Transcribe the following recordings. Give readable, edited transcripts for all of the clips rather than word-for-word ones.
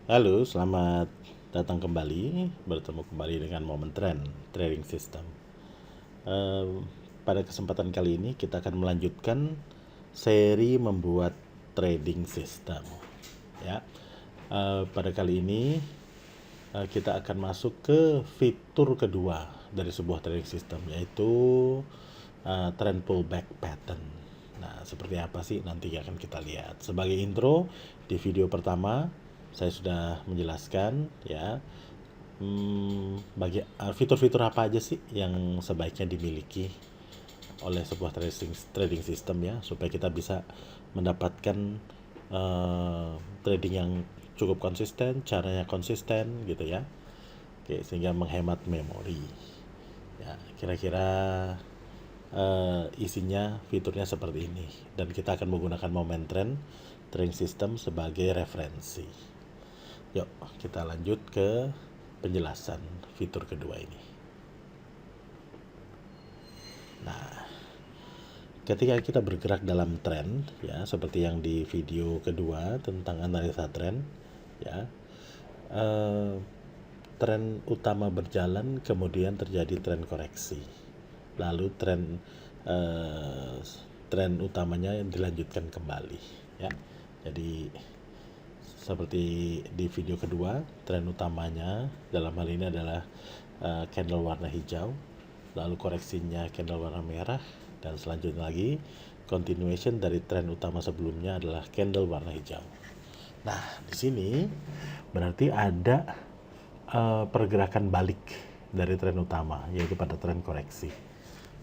Halo, selamat datang kembali. Bertemu kembali dengan Momen Trend Trading System. Eh, Pada kesempatan kali ini kita akan melanjutkan seri membuat trading system. Ya, pada kali ini kita akan masuk ke fitur kedua dari sebuah trading system, yaitu trend pullback pattern. Nah, seperti apa sih nanti akan kita lihat. Sebagai intro, di video pertama saya sudah menjelaskan ya fitur-fitur apa aja sih yang sebaiknya dimiliki oleh sebuah trading system ya, supaya kita bisa mendapatkan trading yang cukup konsisten, caranya konsisten gitu ya. Oke, sehingga menghemat memori. Ya, kira-kira isinya fiturnya seperti ini, dan kita akan menggunakan momen trend trading system sebagai referensi. Yuk, kita lanjut ke penjelasan fitur kedua ini. Nah, ketika kita bergerak dalam tren ya, seperti yang di video kedua tentang analisa tren ya, tren utama berjalan, kemudian terjadi tren koreksi, lalu tren utamanya yang dilanjutkan kembali ya. Jadi seperti di video kedua, tren utamanya dalam hal ini adalah candle warna hijau, lalu koreksinya candle warna merah, dan selanjutnya lagi continuation dari tren utama sebelumnya adalah candle warna hijau. Nah, di sini berarti ada pergerakan balik dari tren utama, yaitu pada tren koreksi.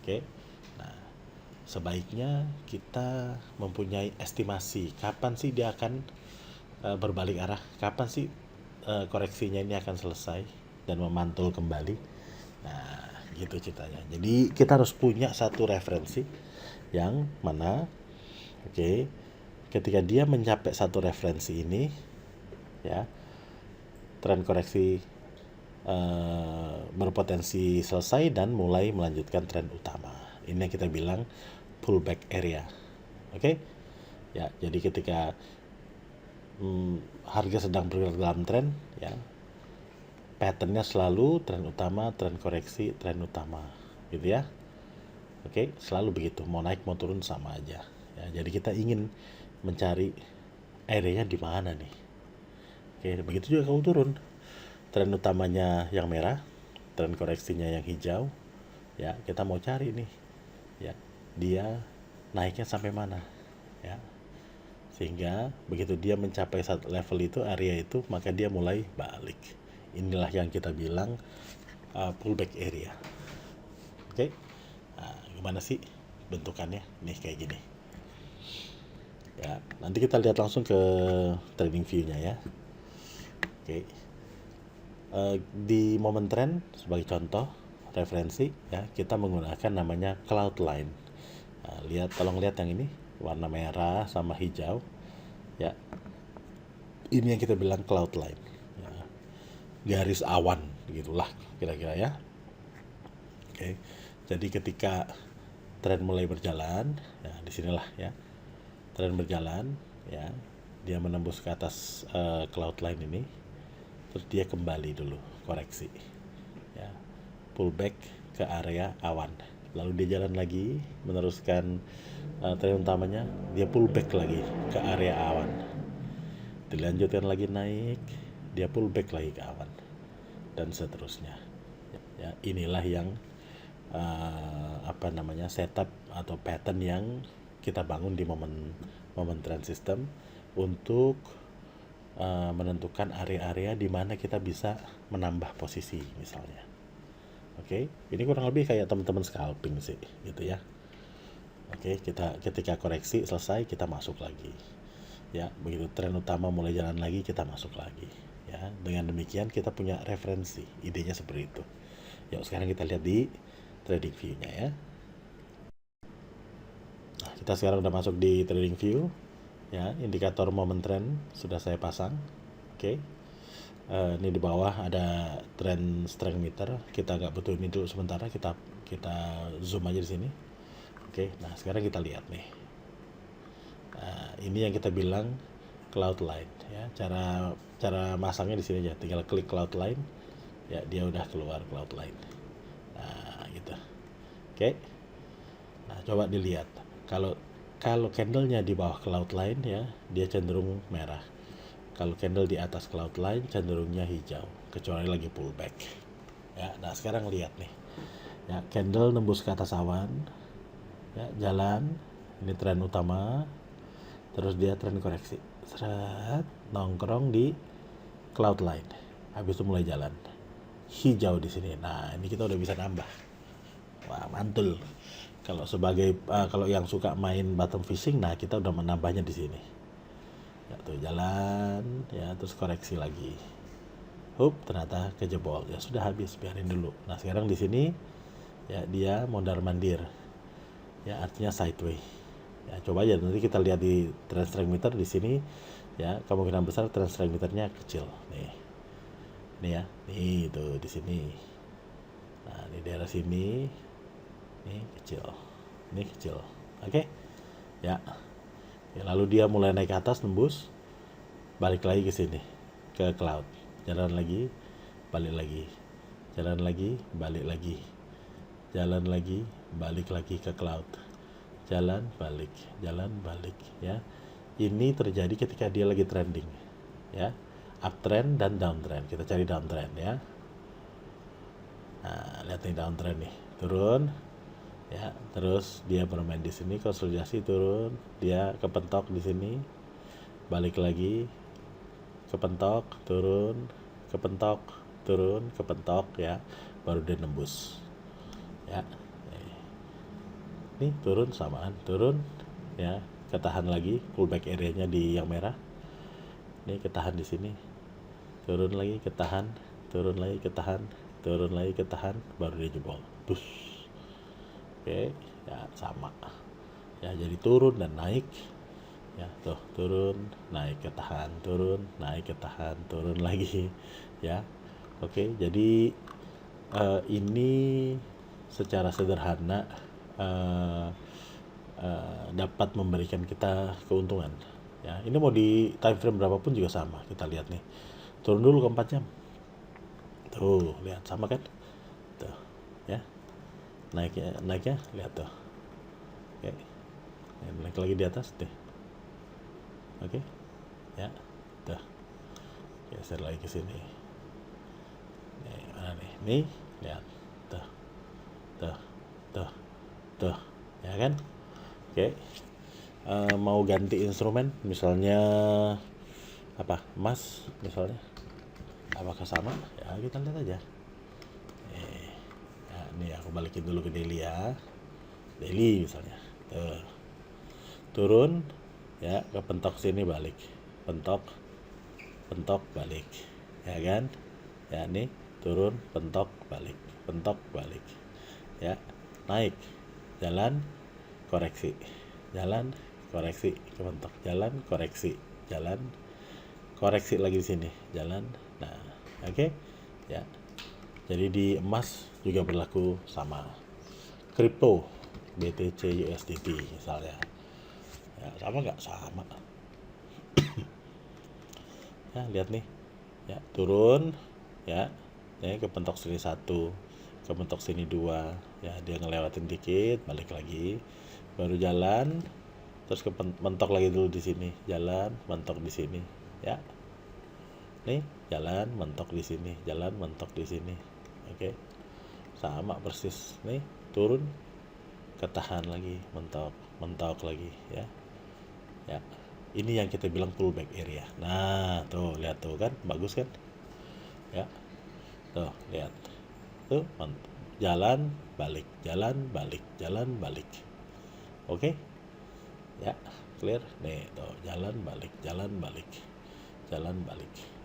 Oke. Nah, sebaiknya kita mempunyai estimasi kapan sih dia akan berbalik arah, kapan sih koreksinya ini akan selesai dan memantul kembali. Nah, gitu ceritanya. Jadi kita harus punya satu referensi yang mana, oke, ketika dia mencapai satu referensi ini ya, tren koreksi berpotensi selesai dan mulai melanjutkan tren utama. Ini yang kita bilang pullback area. Oke. Ya, jadi ketika harga sedang bergerak dalam tren ya, patternnya selalu tren utama, tren koreksi, tren utama gitu ya. Oke, selalu begitu, mau naik mau turun sama aja ya. Jadi kita ingin mencari areanya di mana nih. Oke, begitu juga kalau turun, tren utamanya yang merah, tren koreksinya yang hijau ya, kita mau cari nih ya, dia naiknya sampai mana ya, sehingga begitu dia mencapai satu level itu, area itu, maka dia mulai balik. Inilah yang kita bilang pullback area. Oke. Nah, gimana sih bentukannya? Nih kayak gini. Ya, nanti kita lihat langsung ke trading view-nya ya. Oke. Di momen trend sebagai contoh referensi ya, kita menggunakan namanya cloud line. Nah, tolong lihat yang ini, warna merah sama hijau ya, ini yang kita bilang cloud line ya, garis awan gitulah kira-kira ya. Oke, jadi ketika tren mulai berjalan ya, disinilah ya, tren berjalan ya, dia menembus ke atas cloud line ini, terus dia kembali dulu koreksi ya, pullback ke area awan, lalu dia jalan lagi meneruskan tren utamanya, dia pullback lagi ke area awan, dilanjutkan lagi naik, dia pullback lagi ke awan, dan seterusnya ya. Inilah yang setup atau pattern yang kita bangun di momen trend system untuk menentukan area-area di mana kita bisa menambah posisi misalnya. Oke, ini kurang lebih kayak teman-teman scalping sih gitu ya. Oke, kita ketika koreksi selesai kita masuk lagi ya, begitu tren utama mulai jalan lagi kita masuk lagi ya. Dengan demikian kita punya referensi, idenya seperti itu. Yuk sekarang kita lihat di trading view-nya ya. Nah, kita sekarang udah masuk di trading view ya, indikator momen trend sudah saya pasang. Oke. Ini di bawah ada trend strength meter, kita nggak butuh ini dulu sementara, kita zoom aja di sini. Oke, nah sekarang kita lihat nih. Nah, ini yang kita bilang cloud line ya. Cara masangnya di sini aja, tinggal klik cloud line ya, dia udah keluar cloud line. Nah gitu. Oke. Nah coba dilihat, kalau candlenya di bawah cloud line ya, dia cenderung merah. Kalau candle di atas cloud line cenderungnya hijau, kecuali lagi pullback ya. Nah sekarang lihat nih ya, candle nembus ke atas awan ya, jalan, ini tren utama, terus dia tren koreksi, seret, nongkrong di cloud line, habis itu mulai jalan hijau di sini. Nah ini kita udah bisa nambah. Wah mantul. Kalau kalau yang suka main bottom fishing, nah kita udah menambahnya di sini ya, tuh jalan ya, terus koreksi lagi, ternyata kejebol ya, sudah habis, biarin dulu. Nah sekarang di sini ya, dia mondar mandir ya, artinya sideways ya. Coba aja nanti kita lihat di trend strength meter di sini ya, kemungkinan besar trend strength meternya kecil nih ya, nih itu di sini. Nah di daerah sini ini kecil, oke ya. Lalu dia mulai naik ke atas, nembus, balik lagi ke sini ke cloud, jalan lagi, balik lagi, jalan lagi, balik lagi, jalan lagi, balik lagi ke cloud, jalan balik ya. Ini terjadi ketika dia lagi trending ya, uptrend dan downtrend. Kita cari downtrend ya. Nah lihat nih downtrend nih, turun ya, terus dia bermain di sini, konsolidasi, turun, dia kepentok di sini, balik lagi, kepentok, turun, kepentok, turun, kepentok ya, baru dia nembus ya. Ini turun samaan, turun ya, ketahan lagi, pullback area-nya di yang merah. Ini ketahan di sini, turun lagi, ketahan, turun lagi, ketahan, turun lagi, ketahan, baru dia jebol. Bus. Oke ya, sama ya, jadi turun dan naik ya, tuh turun, naik, ketahan, turun, naik, ketahan, turun lagi ya. Oke, jadi ini secara sederhana dapat memberikan kita keuntungan ya. Ini mau di time frame berapapun juga sama. Kita lihat nih, turun dulu ke 4 jam, tuh lihat sama kan, tuh ya, naiknya lihat tuh. Oke, naik lagi di atas deh. Oke ya, tuh geser lagi ke sini. Nih mana nih, lihat tuh ya kan. Oke, mau ganti instrumen misalnya apa, emas misalnya, apakah sama ya, kita lihat aja. Nih aku balikin dulu ke daily ya, daily misalnya, turun ya, ke pentok sini, balik, pentok balik ya kan ya. Nih turun, pentok balik ya, naik, jalan, koreksi, jalan, koreksi, kepentok, jalan, koreksi, jalan, koreksi lagi di sini, jalan. Nah oke ya. Jadi di emas juga berlaku sama. Kripto, BTC USDT misalnya ya, sama nggak? Sama ya. Lihat nih ya, turun ya, kepentok sini 1, kepentok sini 2 ya, dia ngelewatin dikit, balik lagi, baru jalan, terus mentok lagi dulu di sini, jalan, mentok di sini ya. Nih jalan, mentok di sini, jalan, mentok di sini. Oke, sama persis. Nih turun, ketahan lagi, mentok lagi ya. Ini yang kita bilang pullback area. Nah tuh lihat tuh kan, bagus kan ya. Tuh lihat tuh, jalan balik, jalan balik. Oke ya, clear nih tuh, jalan balik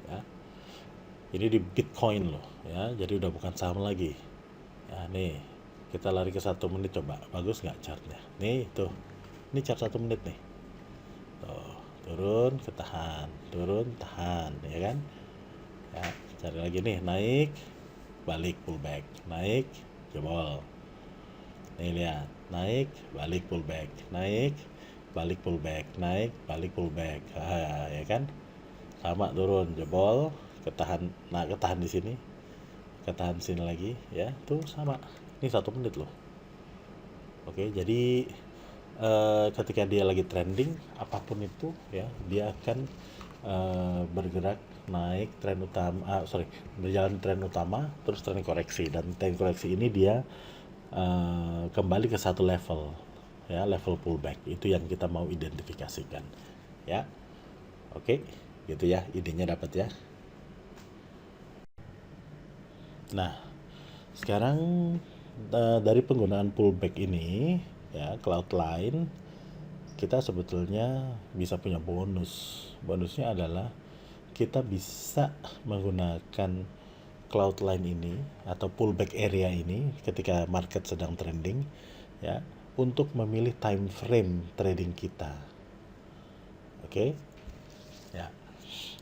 ya. Ini di Bitcoin loh ya, jadi udah bukan saham lagi ya. Nih kita lari ke 1 menit, coba bagus nggak chartnya nih tuh. Ini chart 1 menit nih, tuh turun, ketahan, turun, tahan ya kan ya. Cari lagi nih, naik, balik, pullback, naik, jebol. Nih lihat, naik, balik, pullback, naik, balik pullback, naik, balik pullback, ya kan? Sama turun, jebol, ketahan, nah ketahan di sini, ketahan sini lagi, ya, tuh sama. Ini 1 menit loh. Oke, jadi ketika dia lagi trending, apapun itu, ya, dia akan bergerak naik tren utama, berjalan tren utama, terus tren koreksi, dan tren koreksi ini dia kembali ke satu level, ya, level pullback. Itu yang kita mau identifikasikan, ya. Oke, gitu ya, idenya dapat ya. Nah, sekarang dari penggunaan pullback ini, ya, Cloudline, kita sebetulnya bisa punya bonus. Bonusnya adalah kita bisa menggunakan Cloudline ini atau pullback area ini ketika market sedang trending, ya, untuk memilih time frame trading kita. Oke, ya,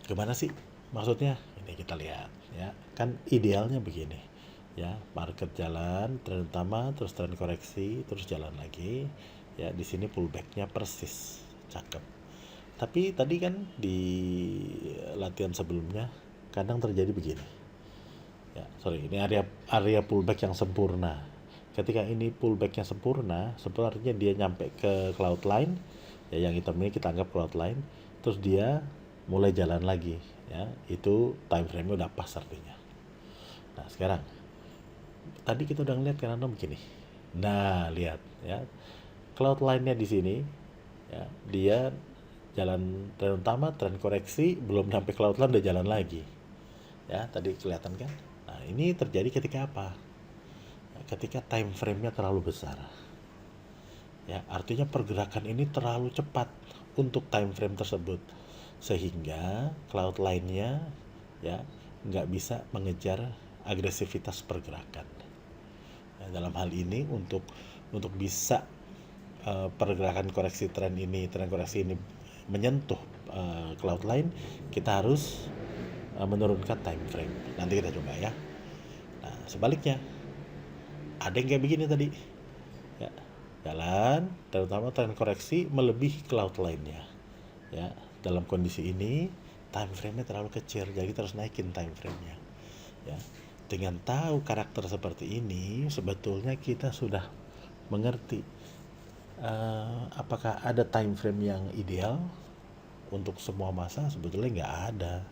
gimana sih maksudnya? Ini kita lihat, ya, kan idealnya begini, ya, market jalan tren utama, terus tren koreksi, terus jalan lagi, ya, di sini pullbacknya persis, cakep. Tapi tadi kan di latihan sebelumnya kadang terjadi begini, ya, ini area pullback yang sempurna. Ketika ini pullbacknya sempurna, sebenarnya dia nyampe ke Cloudline, ya, yang hitam ini kita anggap Cloudline, terus dia mulai jalan lagi, ya, itu time frame-nya udah pas artinya. Nah, sekarang tadi kita udah ngeliat kan begini. Nah, lihat, ya, Cloudline-nya di sini, ya, dia jalan tren utama, tren koreksi, belum sampai Cloudline udah jalan lagi, ya, tadi kelihatan kan. Nah, ini terjadi ketika apa? Ketika time frame-nya terlalu besar, ya, artinya pergerakan ini terlalu cepat untuk time frame tersebut, sehingga Cloudline-nya, ya, nggak bisa mengejar agresivitas pergerakan. Nah, dalam hal ini untuk bisa pergerakan koreksi tren koreksi ini menyentuh Cloudline, kita harus menurunkan time frame. Nanti kita coba ya. Nah, sebaliknya ada yang kayak begini tadi, ya, jalan terutama tren koreksi melebihi Cloudline-nya, ya. Dalam kondisi ini time frame-nya terlalu kecil, jadi kita harus naikin time frame-nya, ya. Dengan tahu karakter seperti ini, sebetulnya kita sudah mengerti apakah ada time frame yang ideal untuk semua masa. Sebetulnya nggak ada.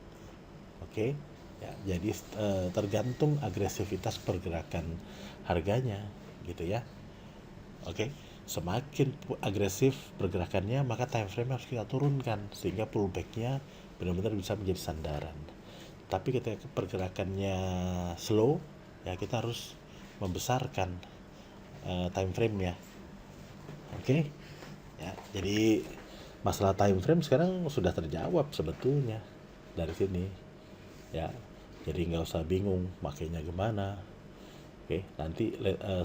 Oke, ya, jadi tergantung agresivitas pergerakan harganya, gitu ya. Oke, semakin agresif pergerakannya, maka time frame harus kita turunkan sehingga pullbacknya benar-benar bisa menjadi sandaran. Tapi ketika pergerakannya slow, ya, kita harus membesarkan time frame-nya. Oke, ya, jadi masalah time frame sekarang sudah terjawab sebetulnya dari sini, ya. Jadi nggak usah bingung makainya gimana. Oke, nanti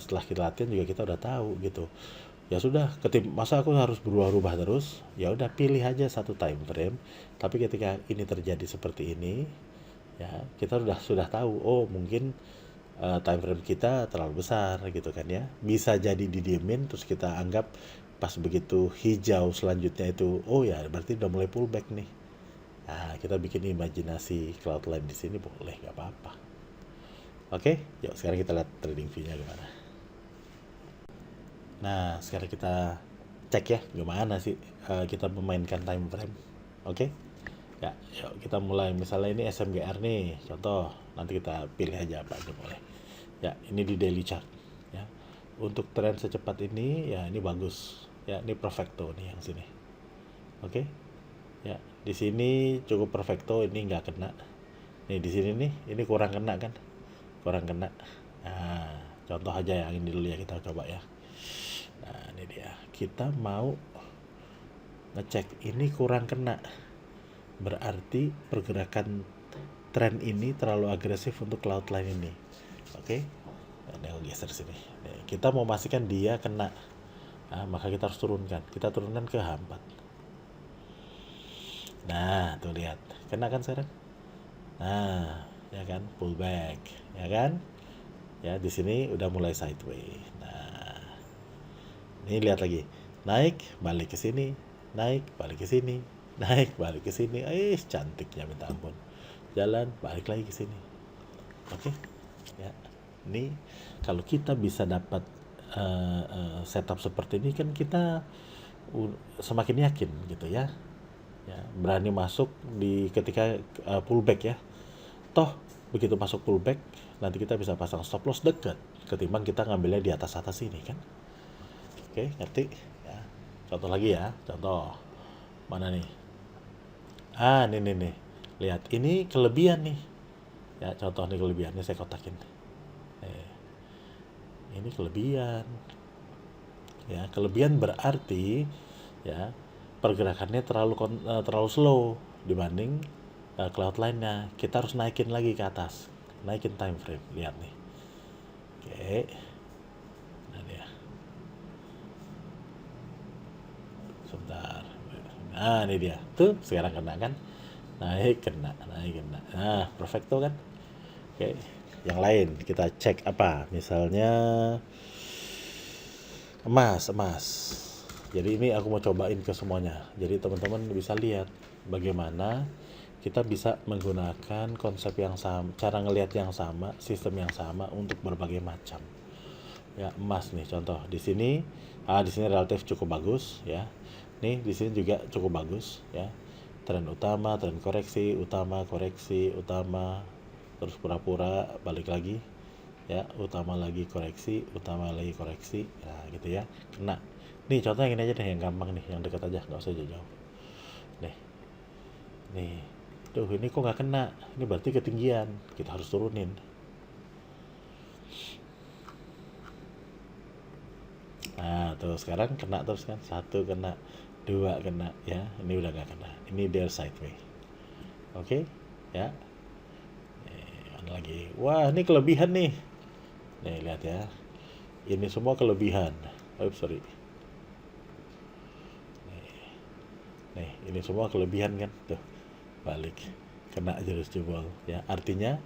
setelah kita latihan juga kita udah tahu gitu. Ya sudah, masa aku harus berubah-ubah terus? Ya udah, pilih aja satu time frame. Tapi ketika ini terjadi seperti ini, ya, kita sudah tahu, oh mungkin time frame kita terlalu besar gitu kan, ya. Bisa jadi didiemin terus kita anggap pas begitu hijau selanjutnya itu, oh ya berarti udah mulai pullback nih. Nah, kita bikin imajinasi Cloudline di sini boleh, nggak apa-apa. Oke, yuk sekarang kita lihat trading view-nya gimana. Nah, sekarang kita cek ya gimana sih kita memainkan time frame. Oke, ya, yuk kita mulai. Misalnya ini SMGR nih, contoh. Nanti kita pilih aja apa aja boleh. Ya, ini di daily chart, ya. Untuk tren secepat ini, ya, ini bagus, ya. Ini perfecto nih yang sini. Oke, ya, di sini cukup perfecto, ini nggak kena. Nih di sini nih, ini kurang kena kan, kurang kena. Nah, contoh aja yang ini dulu ya, kita coba ya. Nah, ini dia, kita mau ngecek ini kurang kena, berarti pergerakan tren ini terlalu agresif untuk Cloudline ini. Oke, ini aku geser sini. Nih, kita mau pastikan dia kena, nah, maka kita harus turunkan. Kita turunkan ke H4. Nah, tuh lihat, kena kan sekarang? Nah, ya kan, pullback, ya kan? Ya, di sini udah mulai sideways. Nah, ini lihat lagi. naik balik ke sini, naik balik ke sini, naik balik ke sini, cantiknya minta ampun, jalan balik lagi ke sini. Oke, ya ini kalau kita bisa dapat setup seperti ini kan kita semakin yakin gitu ya, berani masuk di ketika pullback ya. Toh begitu masuk pullback nanti kita bisa pasang stop loss dekat ketimbang kita ngambilnya di atas ini kan. Oke, ngerti ya. Contoh lagi ya, contoh mana nih, nih lihat ini kelebihan nih ya, contoh nih kelebihannya saya kotakin. Ini kelebihan ya, kelebihan berarti ya pergerakannya terlalu slow dibanding cloud lainnya. Kita harus naikin lagi ke atas, naikin time frame, lihat nih. Oke, nah dia sebentar, nah ini dia tuh, sekarang kena kan, naik kena. Nah perfecto kan. Oke, yang lain kita cek apa, misalnya emas. Jadi ini aku mau cobain ke semuanya, jadi teman-teman bisa lihat bagaimana kita bisa menggunakan konsep yang sama, cara ngelihat yang sama, sistem yang sama untuk berbagai macam. Ya, emas nih contoh di sini, di sini relatif cukup bagus ya. Nih di sini juga cukup bagus ya. Tren utama, tren koreksi, utama, koreksi, utama, terus pura-pura balik lagi ya, utama lagi koreksi, utama lagi koreksi, nah gitu ya, kena. Nih contoh yang ini aja deh, yang gampang nih, yang dekat aja, nggak usah jauh-jauh. Nih, tuh ini kok nggak kena, ini berarti ketinggian, kita harus turunin. Nah tuh sekarang kena terus kan, 1 kena, 2 kena ya, ini udah nggak kena, ini dia sideway. Oke ya. Mana lagi, wah ini kelebihan nih. Nih lihat ya, ini semua kelebihan. Sorry. Nih ini semua kelebihan kan, tuh balik kena terus jebol ya, artinya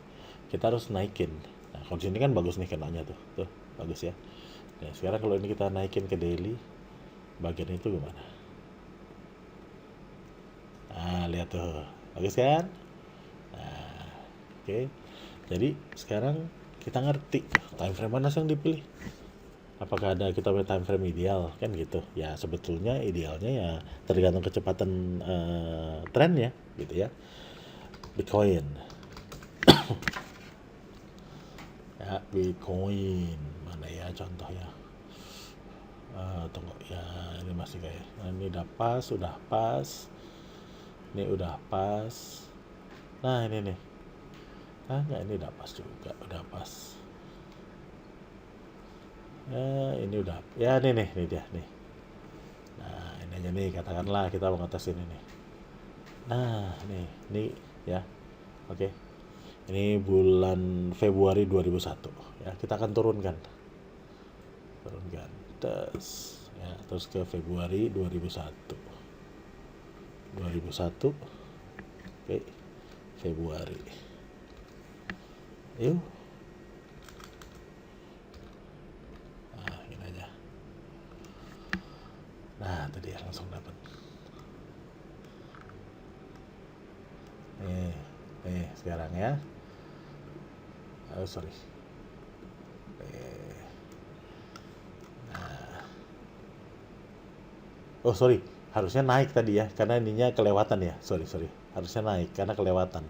kita harus naikin. Nah kalau sini kan bagus nih kenanya tuh bagus ya. Nah sekarang kalau ini kita naikin ke daily, bagian itu gimana? Nah lihat tuh, bagus kan? Nah oke, jadi sekarang kita ngerti time frame mana yang dipilih. Apakah ada kita punya time frame ideal kan gitu ya, sebetulnya idealnya ya tergantung kecepatan trennya gitu ya. Bitcoin ya, Bitcoin mana ya contoh ya, tunggu ya, ini masih kayak, nah, ini udah pas, ini udah pas, nah ini nih, enggak, ini udah pas juga, udah pas. Ini udah ya, ini dia nih. Nah ini aja nih, katakanlah kita mau ngetes ini nih. Nah ini ya, oke. Ini bulan Februari 2001 ya, kita akan turunkan terus ya, terus ke Februari 2001. Oke, Februari yuk. Nah tadi ya langsung dapat. Nih sekarang ya. Sorry. Nah. Sorry, harusnya naik tadi ya, karena ininya kelewatan ya. Sorry. Harusnya naik karena kelewatan.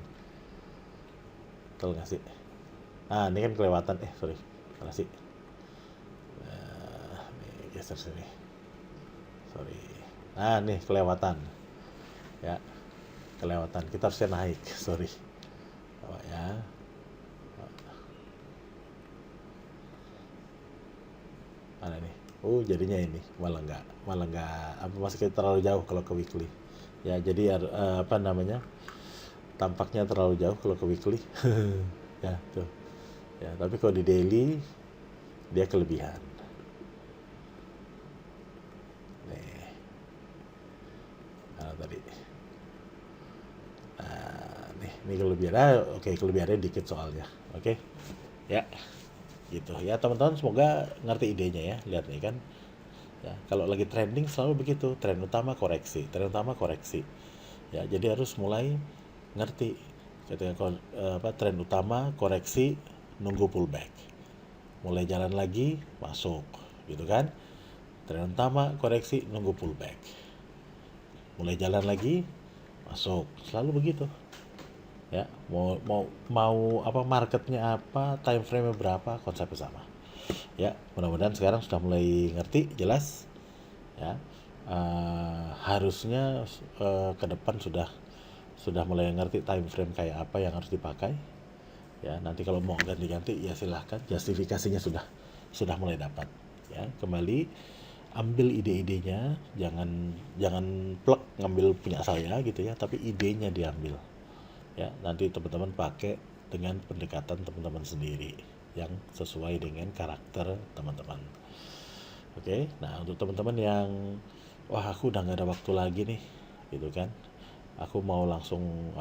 Betul nggak sih? Nah ini kan kelewatan. Sorry. Salah sih. Nih geser sini. Sorry. Nah nih kelewatan ya, kelewatan, kita harusnya naik. Sorry ya. Mana nih, jadinya ini malah nggak apa, masih terlalu jauh kalau ke weekly ya. Jadi apa namanya, tampaknya terlalu jauh kalau ke weekly. Ya tuh ya, tapi kalau di daily dia kelebihan. Tadi ini kelebihannya, kelebihannya dikit soalnya. Ya gitu ya teman-teman, semoga ngerti idenya ya. Lihat nih kan Ya, kalau lagi trending selalu begitu, tren utama koreksi, tren utama koreksi. Ya, jadi harus mulai ngerti ketika tren utama koreksi, nunggu pullback. Mulai jalan lagi, masuk, gitu kan? Tren utama koreksi, nunggu pullback. Mulai jalan lagi, masuk, selalu begitu. Ya, mau apa, marketnya apa, time frame berapa, konsepnya sama. Ya, mudah-mudahan sekarang sudah mulai ngerti, jelas. Ya, harusnya ke depan sudah mulai ngerti time frame kayak apa yang harus dipakai. Ya, nanti kalau mau ganti-ganti ya silahkan, justifikasinya sudah mulai dapat. Ya, kembali ambil ide-idenya, jangan plek ngambil punya saya gitu ya, tapi idenya diambil. Ya, nanti teman-teman pakai dengan pendekatan teman-teman sendiri yang sesuai dengan karakter teman-teman. Oke, nah untuk teman-teman yang wah aku udah nggak ada waktu lagi nih, gitu kan? Aku mau langsung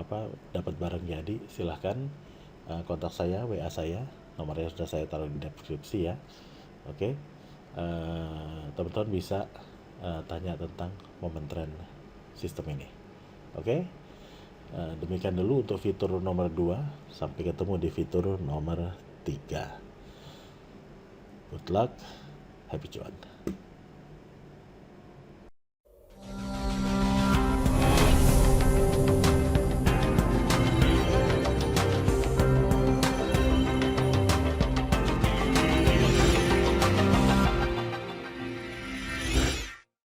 dapat barang jadi, silahkan kontak saya, WA saya, nomornya sudah saya taruh di deskripsi ya. Oke, teman-teman bisa tanya tentang momen tren sistem ini. Oke, demikian dulu untuk fitur nomor 2. Sampai ketemu di fitur nomor 3. Good luck, happy cuan.